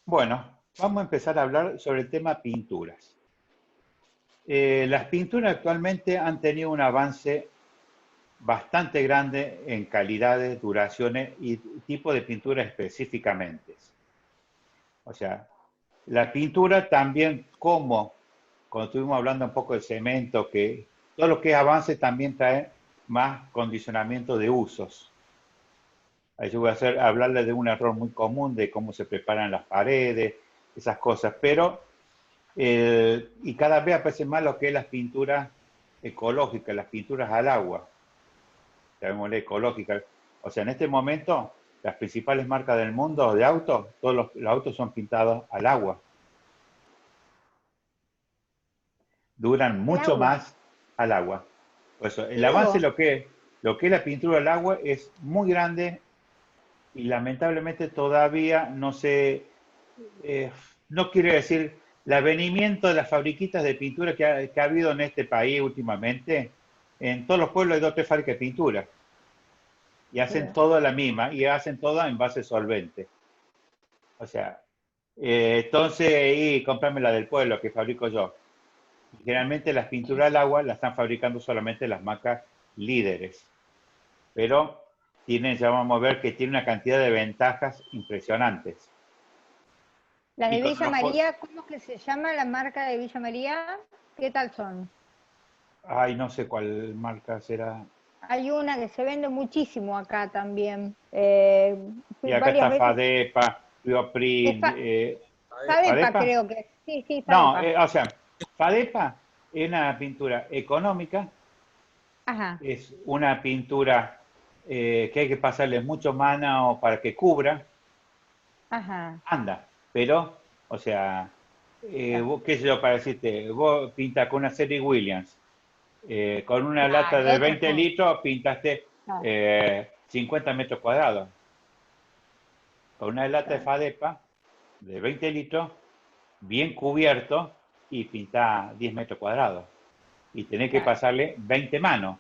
Bueno, vamos a empezar a hablar sobre el tema pinturas. Las pinturas actualmente han tenido un avance bastante grande en calidades, duraciones y tipo de pintura específicamente. O sea, la pintura también, como cuando estuvimos hablando un poco de cemento, que todo lo que es avance también trae más condicionamiento de usos. Ahí yo voy a hablarles de un error muy común de cómo se preparan las paredes, esas cosas, pero y cada vez aparece más lo que es las pinturas ecológicas, las pinturas al agua, llamémosle ecológicas. O sea, en este momento, las principales marcas del mundo de autos, todos los autos son pintados al agua. Duran Al mucho agua. más al agua. Por eso, el Mira avance vos. de lo que es la pintura al agua es muy grande y lamentablemente todavía no se, eh, no quiere decir el avenimiento de las fabriquitas de pintura que ha habido en este país últimamente. En todos los pueblos hay dos o tres fábricas de pintura y hacen Mira. todo la misma y hacen todo en base solvente. O sea, entonces ahí comprarme la del pueblo que fabrico yo. Generalmente las pinturas al agua las están fabricando solamente las marcas líderes, pero tienen, ya vamos a ver que tiene una cantidad de ventajas impresionantes. Las Y de cuando Villa nos, María, ¿cómo es que se llama la marca de Villa María? ¿Qué tal son? ay, no sé cuál marca será. Hay una que se vende muchísimo acá también. Y Fui acá varias está veces. Fadepa, Es Bioprint, Fadepa, ¿Fadepa? creo que. Sí, sí, No, Fadepa. o sea, Fadepa es una pintura económica, Ajá, es una pintura que hay que pasarle mucho mano para que cubra, ajá. anda, pero, o sea, Ya. qué sé yo, para decirte, vos pintas con una serie Williams, con una lata Claro, de otra 20 cosa. litros pintaste Claro, 50 metros cuadrados. Con una lata de claro, Fadepa de 20 litros, bien cubierto, y pinta 10 metros cuadrados. Y tenés que claro. pasarle 20 manos.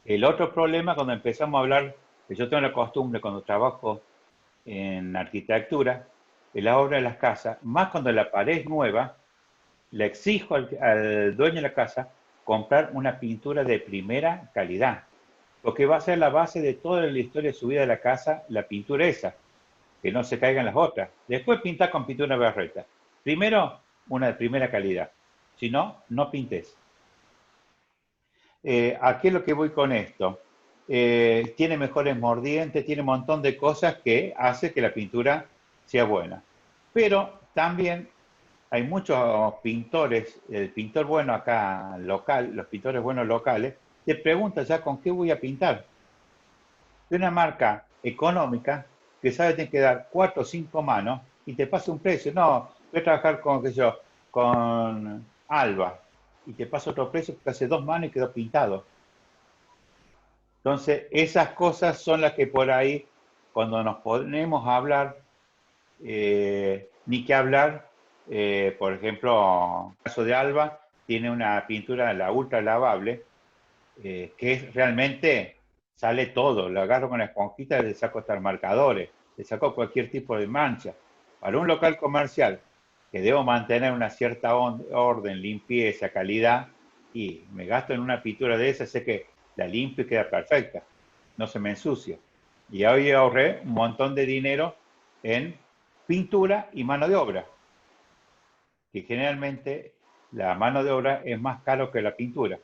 El otro problema cuando empezamos a hablar, que yo tengo la costumbre cuando trabajo en arquitectura, de la obra de las casas, más cuando la pared es nueva, le exijo al dueño de la casa comprar una pintura de primera calidad, porque va a ser la base de toda la historia de su vida de la casa, la pintura esa, que no se caigan las otras. Después pintar con pintura berreta. Primero, una de primera calidad. Si no, no pintes. ¿A qué es lo que voy con esto? Tiene mejores mordientes, tiene un montón de cosas que hace que la pintura sea buena. Pero también hay muchos pintores, el pintor bueno acá local, los pintores buenos locales, te preguntan ya con qué voy a pintar. De una marca económica que sabe que tiene que dar 4 o 5 manos y te pasa un precio. No, voy a trabajar con, qué sé yo, con Alba y te pasa otro precio que hace 2 manos y quedó pintado. Entonces, esas cosas son las que por ahí, cuando nos ponemos a hablar, ni que hablar, por ejemplo, en el caso de Alba, tiene una pintura, la ultra lavable, que es realmente, sale todo, lo agarro con la esponjita y le saco hasta marcadores, le saco cualquier tipo de mancha. Para un local comercial que debo mantener una cierta orden, limpieza, calidad, y me gasto en una pintura de esa, sé que la limpio y queda perfecta, no se me ensucia. Y hoy ahorré un montón de dinero en pintura y mano de obra, que generalmente la mano de obra es más caro que la pintura.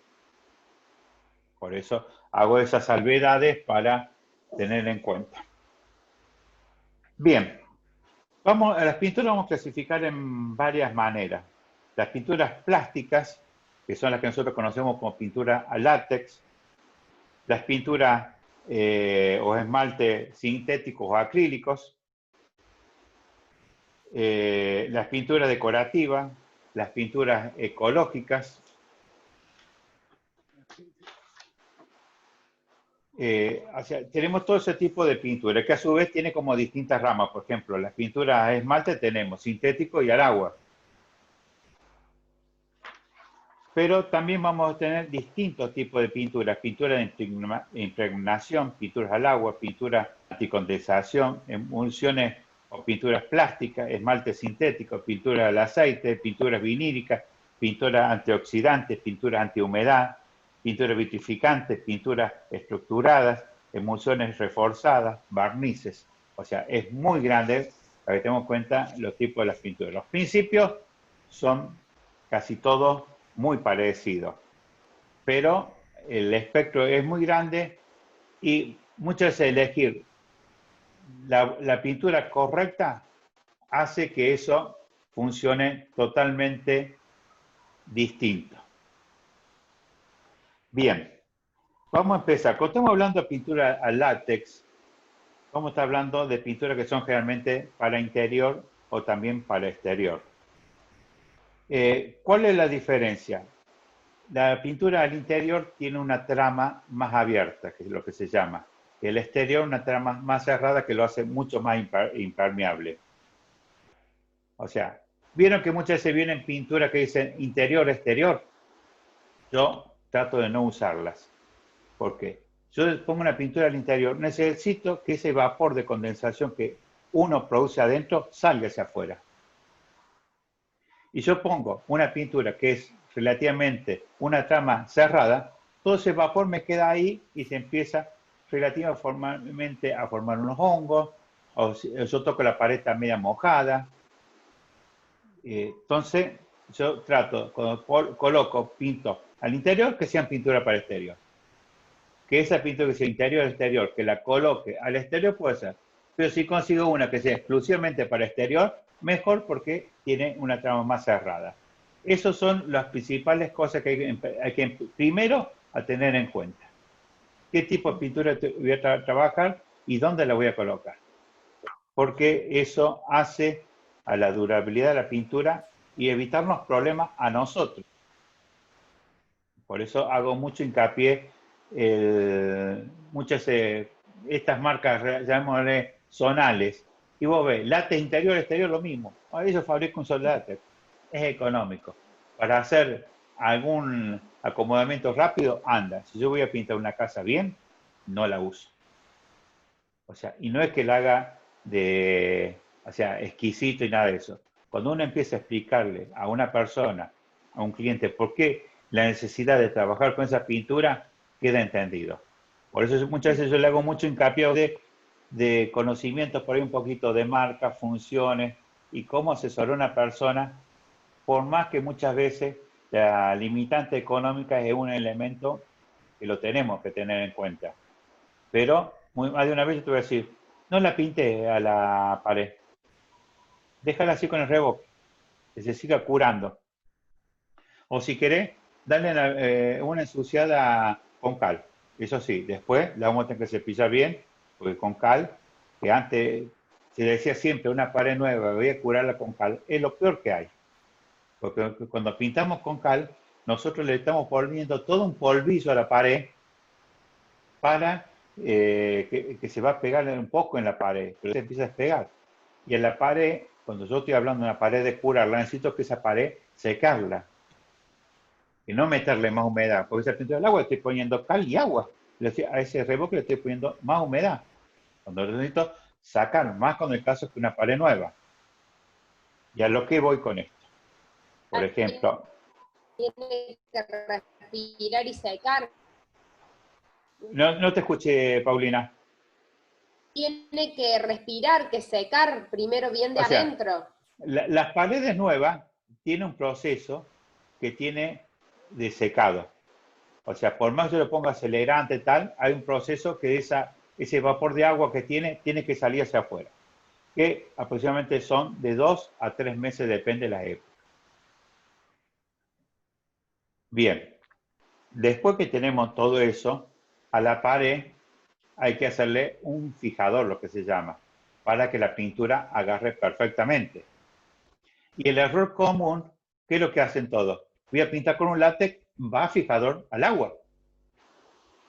Por eso hago esas salvedades para tener en cuenta. Bien, vamos a las pinturas vamos a clasificar en varias maneras. Las pinturas plásticas, que son las que nosotros conocemos como pintura a látex, las pinturas o esmalte sintéticos o acrílicos, las pinturas decorativas, las pinturas ecológicas, o sea, tenemos todo ese tipo de pintura, que a su vez tiene como distintas ramas. Por ejemplo, las pinturas a esmalte tenemos sintético y al agua. Pero también vamos a tener distintos tipos de pinturas. Pintura de impregnación, pinturas al agua, pintura anticondensación, emulsiones o pinturas plásticas, esmalte sintético, pintura al aceite, pinturas vinílicas, pinturas antioxidantes, pinturas antihumedad, pinturas vitrificantes, pinturas estructuradas, emulsiones reforzadas, barnices. O sea, es muy grande para que tengamos en cuenta los tipos de las pinturas. Los principios son casi todos muy parecidos, pero el espectro es muy grande y muchas veces elegir la pintura correcta hace que eso funcione totalmente distinto. Bien, vamos a empezar. Cuando estamos hablando de pintura al látex, vamos a estar hablando de pinturas que son generalmente para interior o también para exterior. ¿Cuál es la diferencia? La pintura al interior tiene una trama más abierta, que es lo que se llama. El exterior una trama más cerrada que lo hace mucho más impermeable. O sea, ¿vieron que muchas veces vienen pinturas que dicen interior-exterior? Yo trato de no usarlas. Porque yo pongo una pintura al interior, necesito que ese vapor de condensación que uno produce adentro salga hacia afuera. Y yo pongo una pintura que es relativamente una trama cerrada, todo ese vapor me queda ahí y se empieza relativamente a formar unos hongos, o yo toco la pared media mojada. Entonces, yo trato, cuando coloco, pinto al interior, que sean pintura para exterior. Que esa pintura que sea interior al exterior, que la coloque al exterior puede ser. Pero si consigo una que sea exclusivamente para exterior, mejor porque tiene una trama más cerrada. Esas son las principales cosas que hay que primero a tener en cuenta. ¿Qué tipo de pintura voy a trabajar y dónde la voy a colocar? Porque eso hace a la durabilidad de la pintura y evitarnos problemas a nosotros. Por eso hago mucho hincapié muchas estas marcas, llamémosle zonales, y vos ves, látex interior, exterior, lo mismo. Ellos fabrican un solo látex, es económico. Para hacer algún acomodamiento rápido, anda. Si yo voy a pintar una casa bien, no la uso. O sea, y no es que la haga o sea, exquisito y nada de eso. Cuando uno empieza a explicarle a una persona, a un cliente, por qué la necesidad de trabajar con esa pintura, queda entendido. Por eso muchas veces yo le hago mucho hincapié de conocimientos, por ahí un poquito de marca, funciones y cómo asesorar a una persona, por más que muchas veces la limitante económica es un elemento que lo tenemos que tener en cuenta. Pero más de una vez yo te voy a decir, no la pinte a la pared, déjala así con el reboque, que se siga curando. O si querés, dale una ensuciada con cal. Eso sí, después la vamos a tener que cepillar bien, porque con cal, que antes se decía siempre una pared nueva, voy a curarla con cal, es lo peor que hay. Porque cuando pintamos con cal, nosotros le estamos poniendo todo un polvillo a la pared para que se va a pegar un poco en la pared, pero se empieza a despegar. Y en la pared, cuando yo estoy hablando de una pared de curarla, necesito que esa pared secarla y no meterle más humedad, porque esa pintura del agua le estoy poniendo cal y agua. A ese reboque le estoy poniendo más humedad. Cuando necesito sacar, más con el caso que una pared nueva. ¿Y a lo que voy con esto? Por ejemplo... Tiene que respirar y secar. No te escuché, Paulina. Tiene que respirar, que secar primero bien de adentro. Las paredes nuevas tienen un proceso que tiene de secado. O sea, por más que yo le ponga acelerante y tal, hay un proceso que ese vapor de agua que tiene que salir hacia afuera. Que aproximadamente son de 2 a 3 meses, depende de la época. Bien, después que tenemos todo eso, a la pared hay que hacerle un fijador, lo que se llama, para que la pintura agarre perfectamente. Y el error común, ¿qué es lo que hacen todos? Voy a pintar con un látex, va fijador al agua.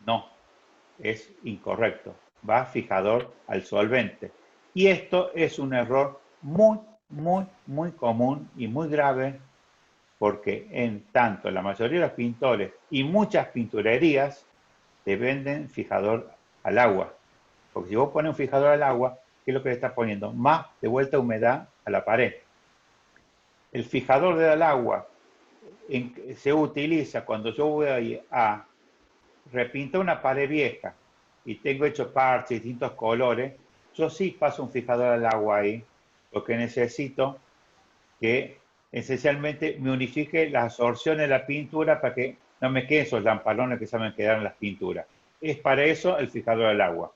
No, es incorrecto, va fijador al solvente. Y esto es un error muy, muy, muy común y muy grave, porque en tanto la mayoría de los pintores y muchas pinturerías te venden fijador al agua. Porque si vos pones un fijador al agua, ¿qué es lo que le está poniendo? Más de vuelta humedad a la pared. El fijador del agua se utiliza cuando yo voy a repintar una pared vieja y tengo hecho parches, distintos colores, yo sí paso un fijador al agua ahí, porque necesito que esencialmente me unifique la absorción de la pintura para que no me queden esos lamparones que saben quedar en las pinturas. Es para eso el fijador del agua.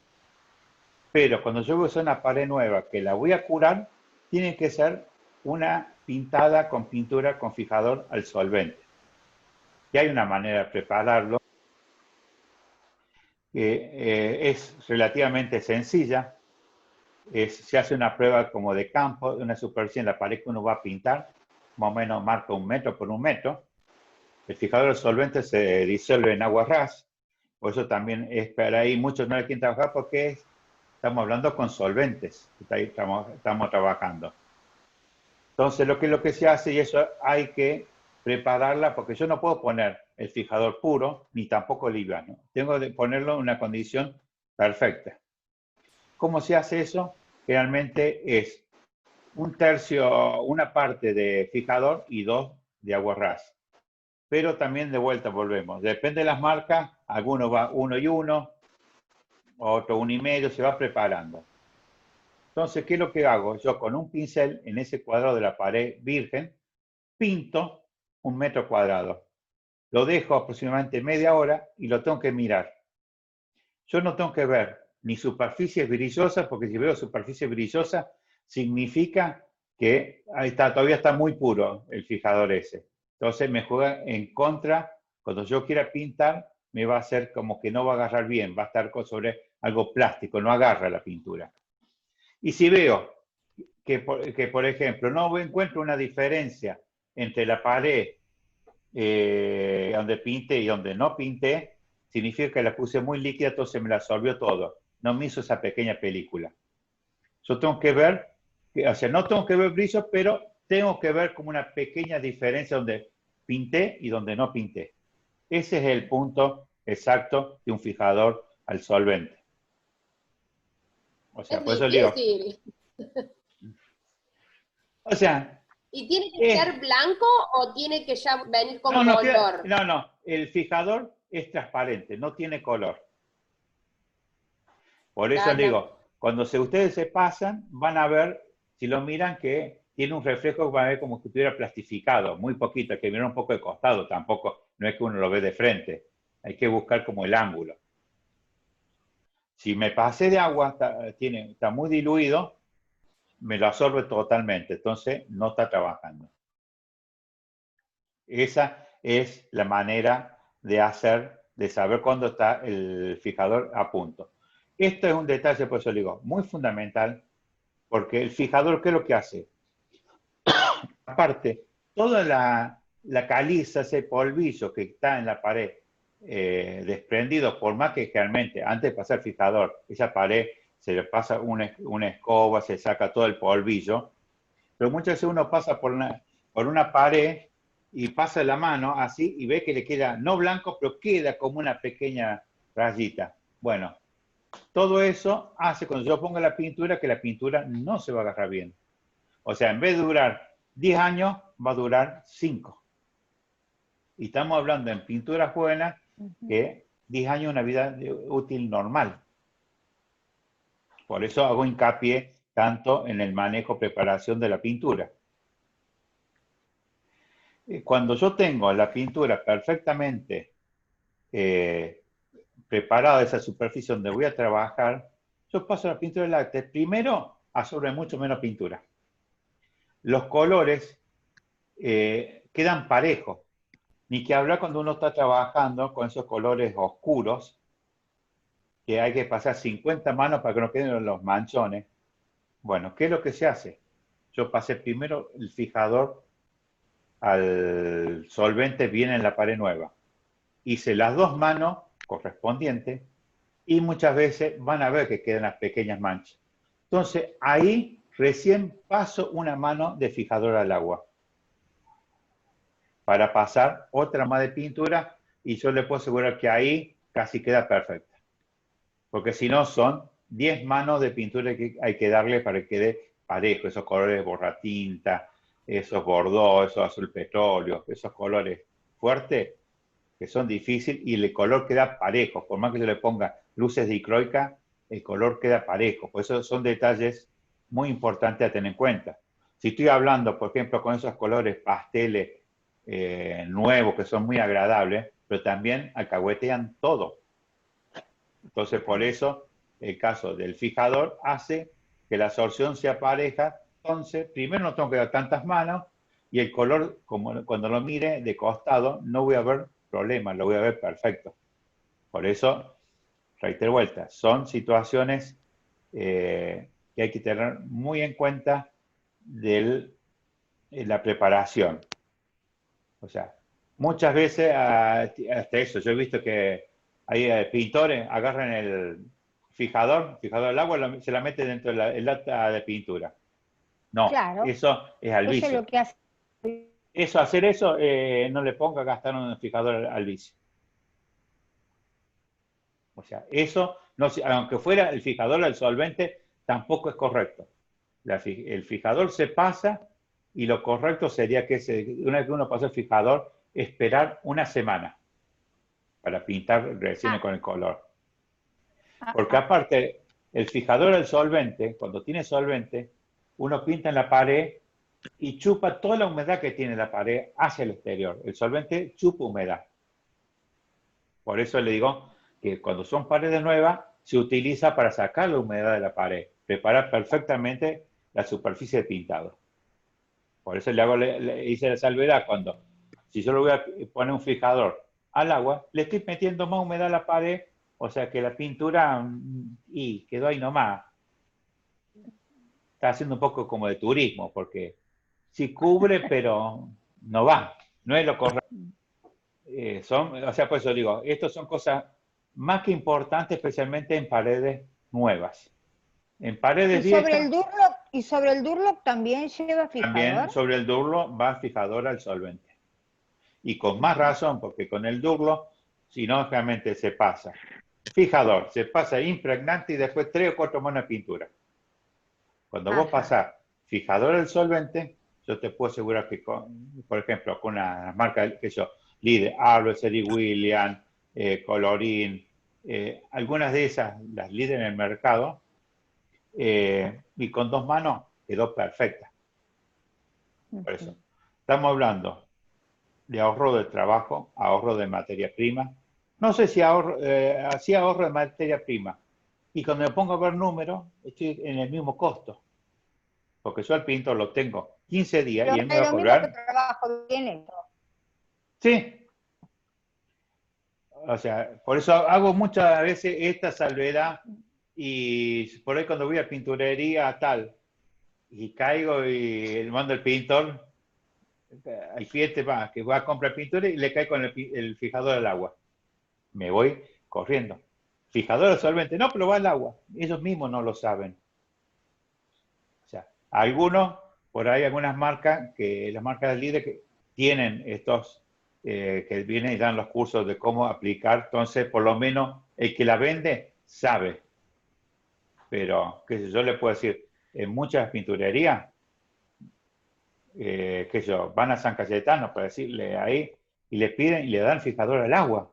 Pero cuando yo voy a usar una pared nueva que la voy a curar, tiene que ser una pintada con pintura con fijador al solvente. Y hay una manera de prepararlo que es relativamente sencilla. Se hace una prueba como de campo, de una superficie en la pared que uno va a pintar, más o menos marca 1 metro por 1 metro. El fijador del solvente se disuelve en agua ras, por eso también es para ahí muchos no le quieren trabajar porque estamos hablando con solventes, estamos trabajando. Entonces lo que se hace, y eso hay que prepararla, porque yo no puedo poner el fijador puro, ni tampoco liviano. Tengo que ponerlo en una condición perfecta. ¿Cómo se hace eso? Generalmente es 1/3, una parte de fijador y 2 de agua ras. Pero también de vuelta volvemos. Depende de las marcas, algunos va 1 y 1, otro 1 y medio, se va preparando. Entonces, ¿qué es lo que hago? Yo con un pincel en ese cuadrado de la pared virgen, pinto 1 metro cuadrado. Lo dejo aproximadamente media hora y lo tengo que mirar. Yo no tengo que ver ni superficies brillosas, porque si veo superficie brillosa, significa que ahí está, todavía está muy puro el fijador ese. Entonces me juega en contra. Cuando yo quiera pintar, me va a hacer como que no va a agarrar bien, va a estar sobre algo plástico, no agarra la pintura. Y si veo que por ejemplo, no encuentro una diferencia entre la pared donde pinté y donde no pinté, significa que la puse muy líquida, entonces me la absorbió todo. No me hizo esa pequeña película. Yo tengo que ver, o sea, no tengo que ver brillo, pero tengo que ver como una pequeña diferencia donde pinté y donde no pinté. Ese es el punto exacto de un fijador al solvente. O sea, Es por eso digo. difícil. O sea. ¿Y tiene que ser blanco o tiene que ya venir con color? No. El fijador es transparente, no tiene color. Por eso digo, cuando ustedes se pasan, van a ver, si lo miran, que tiene un reflejo que va a ver como que estuviera plastificado, muy poquito, hay que mirar un poco de costado, tampoco, no es que uno lo ve de frente, hay que buscar como el ángulo. Si me pasé de agua, está muy diluido, me lo absorbe totalmente, entonces no está trabajando. Esa es la manera de saber cuándo está el fijador a punto. Esto es un detalle, por eso digo, muy fundamental, porque el fijador, ¿qué es lo que hace? Aparte, toda la caliza, ese polvillo que está en la pared, desprendido, por más que realmente antes de pasar el fijador, esa pared se le pasa una escoba, se saca todo el polvillo, pero muchas veces uno pasa por una pared y pasa la mano así y ve que le queda, no blanco, pero queda como una pequeña rayita. Bueno, todo eso hace cuando yo ponga la pintura que la pintura no se va a agarrar bien. O sea, en vez de durar 10 años, va a durar 5. Y estamos hablando en pinturas buenas que 10 años es una vida útil normal. Por eso hago hincapié tanto en el manejo, preparación de la pintura. Cuando yo tengo la pintura perfectamente preparada, esa superficie donde voy a trabajar, yo paso la pintura del látex. Primero, absorbe mucho menos pintura. Los colores quedan parejos. Ni que hablar cuando uno está trabajando con esos colores oscuros, que hay que pasar 50 manos para que no queden los manchones. Bueno, ¿qué es lo que se hace? Yo pasé primero el fijador al solvente bien en la pared nueva. Hice las 2 manos correspondientes y muchas veces van a ver que quedan las pequeñas manchas. Entonces, ahí recién paso una mano de fijador al agua para pasar otra más de pintura y yo le puedo asegurar que ahí casi queda perfecta. Porque si no son 10 manos de pintura que hay que darle para que quede parejo, esos colores borratinta, esos bordeaux, esos azul petróleo, esos colores fuertes que son difíciles y el color queda parejo. Por más que yo le ponga luces dicroica, el color queda parejo. Por eso son detalles muy importantes a tener en cuenta. Si estoy hablando, por ejemplo, con esos colores pasteles nuevos que son muy agradables, pero también alcahuetean todo. Entonces, por eso, el caso del fijador hace que la absorción sea pareja. Entonces, primero no tengo que dar tantas manos y el color, como cuando lo mire de costado, no voy a ver problemas, lo voy a ver perfecto. Por eso, reitero vuelta, son situaciones que hay que tener muy en cuenta de la preparación. O sea, muchas veces, hasta eso, yo he visto que hay pintores agarran el fijador del agua, se la meten dentro de lata de pintura. No, Claro, eso es al eso es vicio. lo que hace. Hacer eso, no le ponga a gastar un fijador al vicio. O sea, eso, no, aunque fuera el fijador al solvente, tampoco es correcto. El fijador se pasa y lo correcto sería que una vez que uno pasa el fijador, esperar una semana para pintar recién con el color. Porque aparte, el fijador al solvente, cuando tiene solvente, uno pinta en la pared y chupa toda la humedad que tiene la pared hacia el exterior. El solvente chupa humedad. Por eso le digo que cuando son paredes nuevas, se utiliza para sacar la humedad de la pared, preparar perfectamente la superficie de pintado. Por eso le hice la salvedad cuando, si yo le voy a poner un fijador al agua, le estoy metiendo más humedad a la pared, o sea que la pintura y quedó ahí nomás. Está haciendo un poco como de turismo, porque sí cubre, pero no va, no es lo correcto. O sea, por eso digo, estas son cosas más que importantes, especialmente en paredes nuevas. En paredes viejas, ¿Y sobre el Durlock también lleva también fijador? sobre el Durlo va fijador al solvente. Y con más razón, porque con el Durlo, si no, realmente se pasa. Fijador, se pasa impregnante y después 3 o 4 monos de pintura. Cuando vos pasás fijador al solvente, yo te puedo asegurar que, por ejemplo, con una marca que yo, Líder, Arlo, Seri William, Colorín, algunas de esas las líderes en el mercado, y con 2 manos quedó perfecta. Por eso, estamos hablando de ahorro de trabajo, ahorro de materia prima. No sé si ahorro de materia prima. Y cuando me pongo a ver números, estoy en el mismo costo. Porque yo al pintor lo tengo 15 días y él me va a Lo mismo que cobrar. trabajo bien esto. Sí. O sea, por eso hago muchas veces esta salvedad y por ahí cuando voy a pinturería tal y caigo y le mando al pintor, al cliente que va a comprar pintura y le cae con el fijador al agua. Me voy corriendo. Fijador al solvente, no, pero va al agua. Ellos mismos no lo saben. O sea, algunos, por ahí algunas marcas, que las marcas de líder que tienen estos, que vienen y dan los cursos de cómo aplicar, entonces por lo menos el que la vende sabe. Pero, qué sé yo, le puedo decir, en muchas pinturerías, qué sé yo, van a San Cayetano para decirle ahí, y le piden y le dan fijador al agua.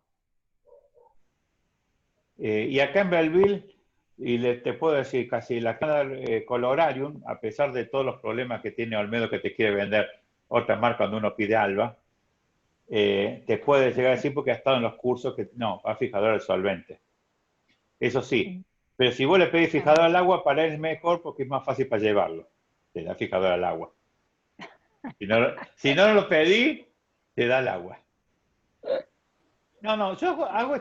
Y acá en Belleville, te puedo decir casi la Colorarium, a pesar de todos los problemas que tiene Olmedo que te quiere vender otra marca cuando uno pide Alba, te puede llegar a decir porque ha estado en los cursos que no, va fijador al solvente. Eso sí, pero si vos le pedís fijador al agua, para él es mejor porque es más fácil para llevarlo. Te da fijador al agua. Si no lo pedí, te da el agua. No, yo hago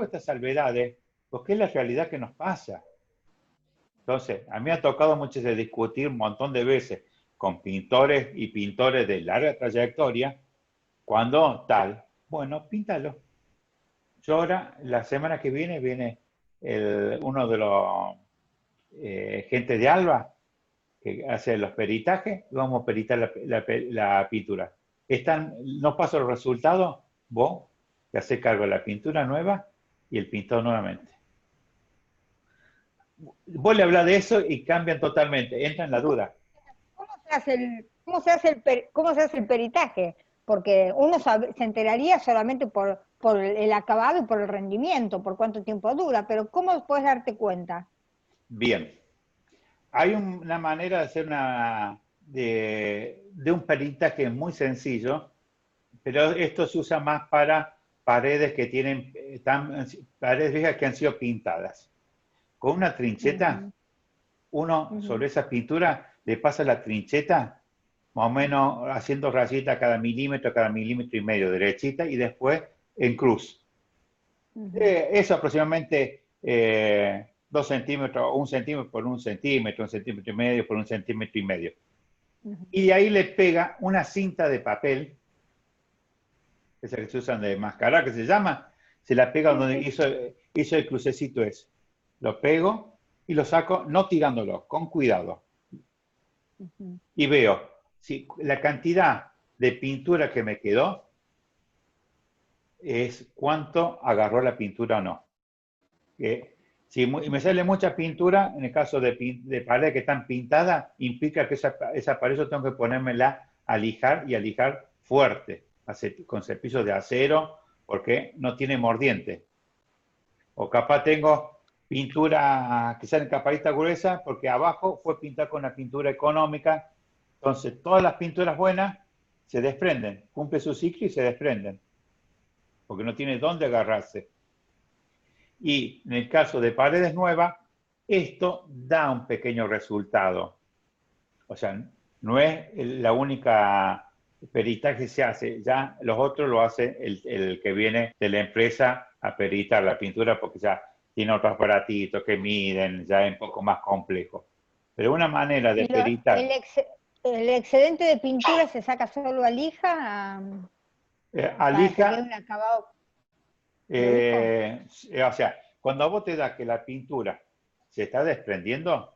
estas salvedades porque es la realidad que nos pasa. Entonces, a mí me ha tocado muchas veces discutir un montón de veces con pintores y pintores de larga trayectoria, cuando tal, bueno, píntalo. Yo ahora, la semana que viene uno de los gente de Alba que hace los peritajes, y vamos a peritar la pintura. No paso los resultados, vos te haces cargo de la pintura nueva y el pintado nuevamente. vos le hablas de eso y cambian totalmente, entran en la duda. ¿Cómo se hace el peritaje? Porque uno se enteraría solamente por el acabado y por el rendimiento, por cuánto tiempo dura, pero ¿cómo puedes darte cuenta? Bien, hay una manera de hacer de un peritaje muy sencillo, pero esto se usa más para paredes que tienen, paredes viejas que han sido pintadas. Con una trincheta, uno sobre esa pintura le pasa la trincheta, más o menos haciendo rayitas cada milímetro y medio, derechita, y después en cruz. Eso aproximadamente 2 centímetros, 1 centímetro por 1 centímetro, 1,5 centímetros por 1,5 centímetros. Y de ahí le pega una cinta de papel, esa que se usan de mascarar, que se llama, se la pega donde hizo el crucecito ese. Lo pego y lo saco, no tirándolo, con cuidado. Y veo si la cantidad de pintura que me quedó es cuánto agarró la pintura o no. Si me sale mucha pintura, en el caso de paredes que están pintadas, implica que esa pared yo tengo que ponérmela a lijar y a lijar fuerte, con cepillos de acero, porque no tiene mordiente. O capaz tengo pintura que sale en caparita gruesa, porque abajo fue pintada con una pintura económica. Entonces, todas las pinturas buenas se desprenden, cumple su ciclo y se desprenden, porque no tiene dónde agarrarse. Y en el caso de paredes nuevas, esto da un pequeño resultado. O sea, no es la única peritaje que se hace, ya los otros lo hace el que viene de la empresa a peritar la pintura, porque ya tiene otros aparatitos que miden, ya es un poco más complejo. Pero una manera de peritar... ¿El excedente de pintura se saca solo a lija? a lija, un acabado o sea, cuando vos te das que la pintura se está desprendiendo,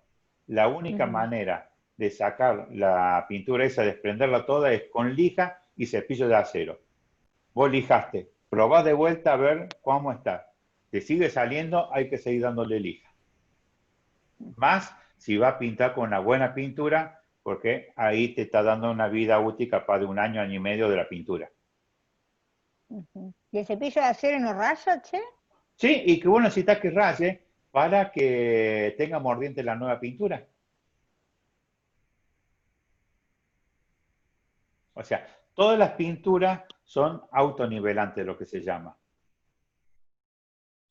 la única manera de sacar la pintura esa, desprenderla toda, es con lija y cepillo de acero. Vos lijaste, probás de vuelta a ver cómo está. Te sigue saliendo, hay que seguir dándole lija. Más si va a pintar con una buena pintura, porque ahí te está dando una vida útil capaz de 1 año, año y medio de la pintura. ¿Y el cepillo de acero no raya, che? Sí, y que vos necesitas que raye para que tenga mordiente la nueva pintura. O sea, todas las pinturas son autonivelantes, lo que se llama.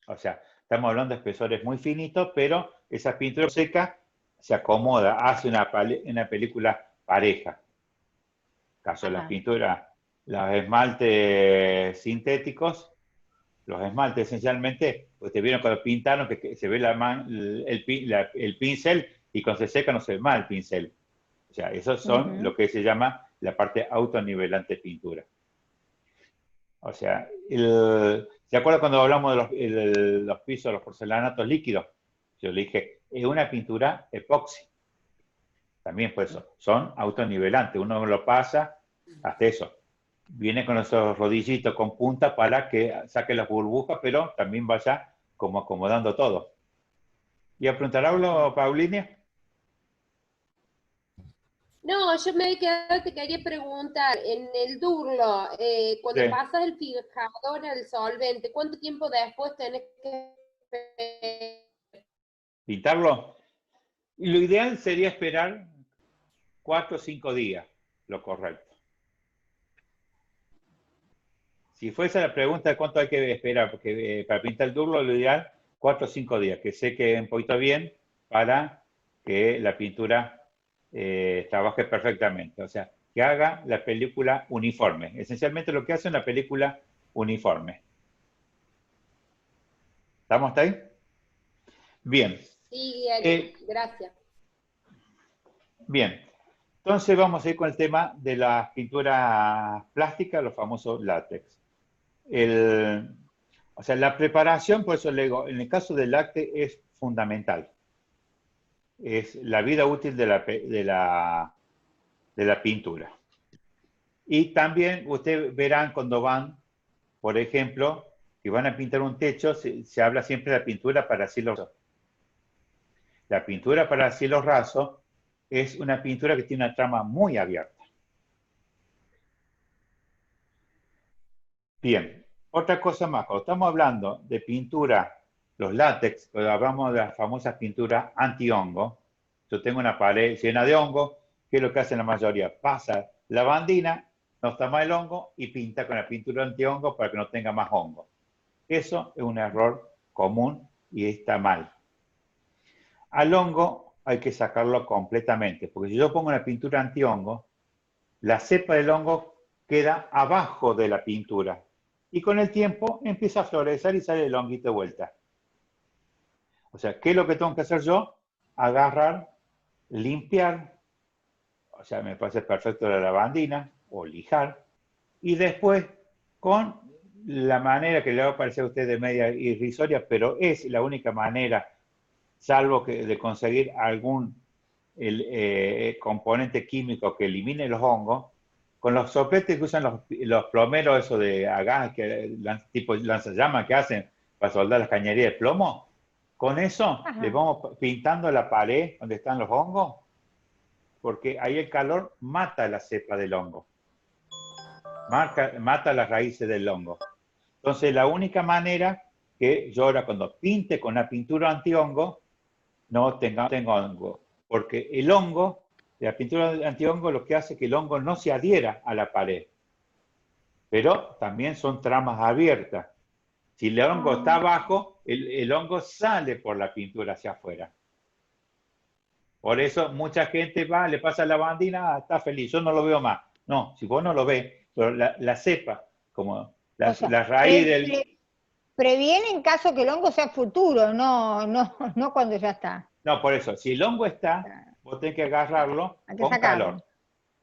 O sea, estamos hablando de espesores muy finitos, pero esa pintura seca se acomoda, hace una película pareja. Caso de las pinturas, los esmaltes sintéticos, los esmaltes esencialmente, pues te vieron cuando pintaron que se ve el pincel y cuando se seca no se ve más el pincel. O sea, esos son lo que se llama la parte autonivelante de pintura. O sea, ¿se acuerdan cuando hablamos de los pisos, los porcelanatos líquidos? Yo le dije, es una pintura epoxi. También por eso, son autonivelantes. Uno lo pasa, hasta eso. Viene con esos rodillitos con punta para que saque las burbujas, pero también vaya como acomodando todo. ¿Y a preguntar algo, Paulina? No, yo me he quedado, te quería preguntar, en el Durlo, cuando Sí. pasas el fijador al solvente, ¿cuánto tiempo después tenés que ¿Pintarlo? Y lo ideal sería esperar 4 o 5 días, lo correcto. Si fuese la pregunta de cuánto hay que esperar, porque para pintar el Durlo, lo ideal, 4 o 5 días, que se quede un poquito bien para que la pintura trabaje perfectamente. O sea, que haga la película uniforme. Esencialmente lo que hace una película uniforme. ¿Estamos hasta ahí? Bien. Sí, gracias. Bien. Entonces vamos a ir con el tema de las pinturas plásticas, los famosos látex. O sea, la preparación, por eso le digo, en el caso del látex es fundamental. Es la vida útil de la pintura. Y también ustedes verán cuando van, por ejemplo, que van a pintar un techo, se habla siempre de la pintura para así lo. La pintura para cielos rasos es una pintura que tiene una trama muy abierta. Bien, otra cosa más, cuando estamos hablando de pintura, los látex, cuando hablamos de las famosas pinturas anti-hongo, yo tengo una pared llena de hongo, ¿qué es lo que hace la mayoría? Pasa lavandina, no está más el hongo y pinta con la pintura anti-hongo para que no tenga más hongo. Eso es un error común y está mal. Al hongo hay que sacarlo completamente, porque si yo pongo una pintura anti-hongo, la cepa del hongo queda abajo de la pintura y con el tiempo empieza a florecer y sale el honguito de vuelta. O sea, ¿qué es lo que tengo que hacer yo? Agarrar, limpiar, o sea, me parece perfecto la lavandina o lijar, y después con la manera que le va a parecer a usted de media irrisoria, pero es la única manera, salvo que de conseguir algún componente químico que elimine los hongos, con los sopletes que usan los plomeros, eso de gas, que tipo lanzallamas que hacen para soldar las cañerías de plomo, con eso le vamos pintando la pared donde están los hongos, porque ahí el calor mata la cepa del hongo, mata las raíces del hongo. Entonces la única manera que yo ahora cuando pinte con una pintura anti-hongo, no tengo hongo, porque el hongo, la pintura anti-hongo lo que hace es que el hongo no se adhiera a la pared, pero también son tramas abiertas. Si el hongo está abajo, el hongo sale por la pintura hacia afuera. Por eso mucha gente va, le pasa la lavandina, está feliz, yo no lo veo más. No, si vos no lo ves, pero la cepa, como la raíz del... Previene en caso que el hongo sea futuro, no cuando ya está. No, por eso, si el hongo está, vos tenés que agarrarlo con calor.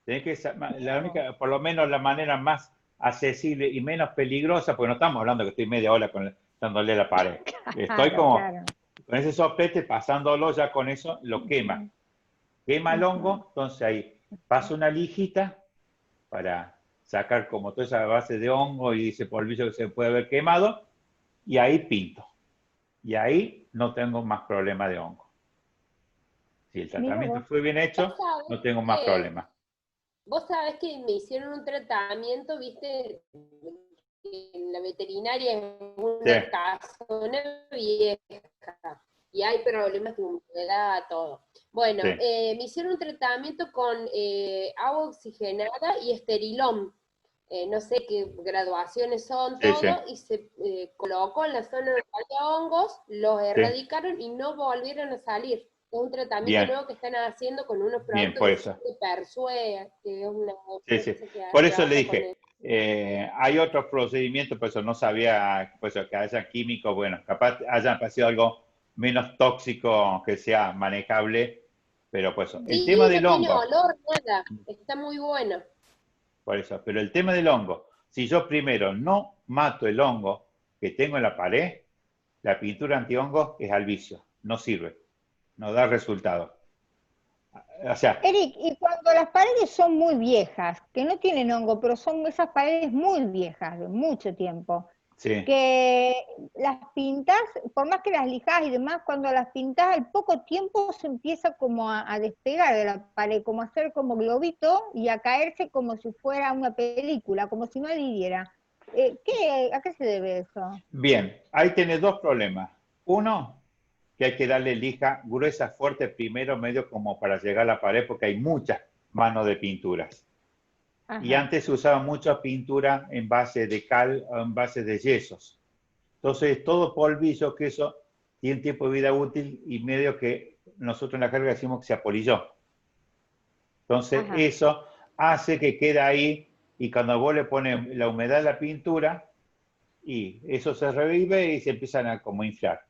Tenés que, la única, por lo menos la manera más accesible y menos peligrosa, porque no estamos hablando que estoy media hora dándole la pared. Estoy como con ese soplete pasándolo, ya con eso lo quema. Quema el hongo, entonces ahí paso una lijita para sacar como toda esa base de hongo y ese polvillo que se puede haber quemado, y ahí pinto. Y ahí no tengo más problema de hongo. Si el tratamiento fue bien hecho, no tengo más problemas. Vos sabés que me hicieron un tratamiento, viste, en la veterinaria es una casona vieja y hay problemas de humedad, todo. Bueno, me hicieron un tratamiento con agua oxigenada y esterilón. No sé qué graduaciones son, todo, y se colocó en la zona donde había hongos, los erradicaron y no volvieron a salir. Es un tratamiento nuevo que están haciendo con unos productos de Persue, que es una... Por eso le dije, hay otros procedimientos, por eso no sabía pues, que haya químicos, bueno, capaz hayan pasado algo menos tóxico que sea manejable, pero pues el tema del hongo... No tiene olor, nada, está muy bueno. Por eso, pero el tema del hongo, si yo primero no mato el hongo que tengo en la pared, la pintura antihongo es al vicio, no sirve, no da resultado. O sea, Eric, y cuando las paredes son muy viejas, que no tienen hongo, pero son esas paredes muy viejas, de mucho tiempo, que las pintas, por más que las lijas y demás, cuando las pintas al poco tiempo se empieza como a despegar de la pared, como a hacer como globito y a caerse como si fuera una película, como si no adhiriera. ¿A qué se debe eso? Bien, ahí tenés dos problemas. Uno, que hay que darle lija gruesa, fuerte primero, medio como para llegar a la pared, porque hay muchas manos de pinturas. Ajá. Y antes se usaba mucha pintura en base de cal o en base de yesos. Entonces, todo polvillo, que eso tiene tiempo de vida útil y medio que nosotros en la carga decimos que se apolilló. Entonces, eso hace que quede ahí y cuando vos le pones la humedad a la pintura, y eso se revive y se empiezan a como inflar.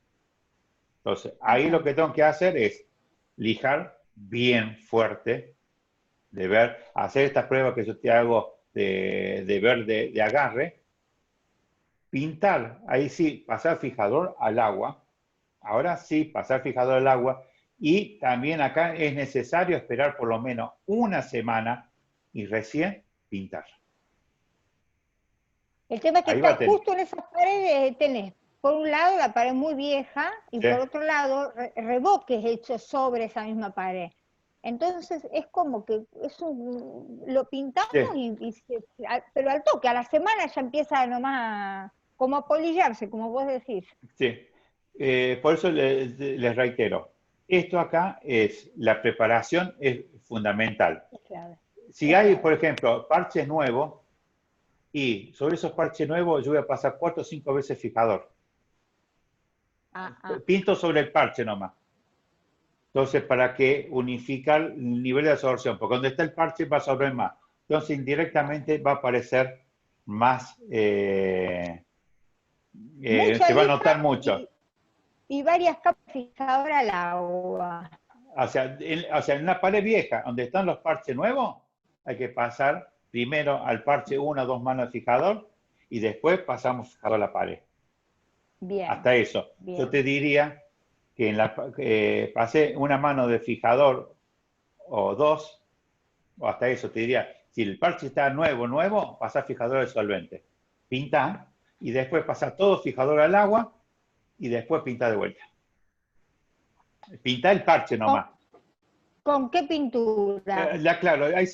Entonces, ahí lo que tengo que hacer es lijar bien fuerte, hacer estas pruebas que yo te hago de ver de agarre, pintar, ahí sí, pasar fijador al agua, ahora sí, pasar fijador al agua, y también acá es necesario esperar por lo menos una semana y recién pintar. El tema es que está justo en esas paredes tenés por un lado la pared muy vieja y por otro lado revoques hechos sobre esa misma pared. Entonces es como que lo pintamos pero al toque, a la semana ya empieza nomás como a polillarse, como vos decís. Sí, por eso les reitero, esto acá la preparación es fundamental. Claro. Si hay, por ejemplo, parches nuevos, y sobre esos parches nuevos yo voy a pasar 4 o 5 veces fijador. Pinto sobre el parche nomás. Entonces, para que unificar el nivel de absorción, porque donde está el parche va a absorber más. Entonces, indirectamente va a aparecer más, se va a notar mucho. Y varias capas fijadoras al agua. O sea, en una pared vieja, donde están los parches nuevos, hay que pasar primero al parche 1 o 2 manos de fijador y después pasamos fijador a la pared. Bien. Hasta eso. Bien. Yo te diría que pasé una mano de fijador o 2, o hasta eso te diría, si el parche está nuevo, pasa fijador de solvente. Pinta y después pasa todo fijador al agua y después pinta de vuelta. Pinta el parche nomás. ¿Con qué pintura? Claro, ahí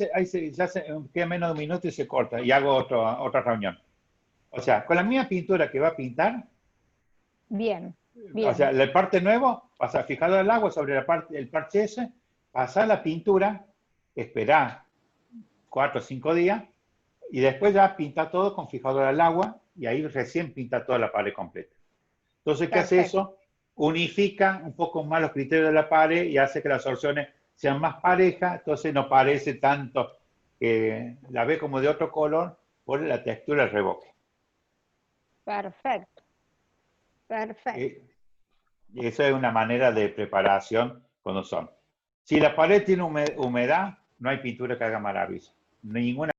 ya queda menos de un minuto y se corta y hago otra reunión. O sea, con la misma pintura que va a pintar. Bien. O sea, la parte nuevo, pasa fijador al agua sobre el parche ese, pasa la pintura, esperar 4 o 5 días y después ya pinta todo con fijador al agua y ahí recién pinta toda la pared completa. Entonces, ¿qué hace eso? Unifica un poco más los criterios de la pared y hace que las absorciones sean más parejas, entonces no parece tanto que la ve como de otro color por la textura del revoque. Perfecto. Perfecto. Y eso es una manera de preparación cuando son. Si la pared tiene humedad, no hay pintura que haga maravillas. Ninguna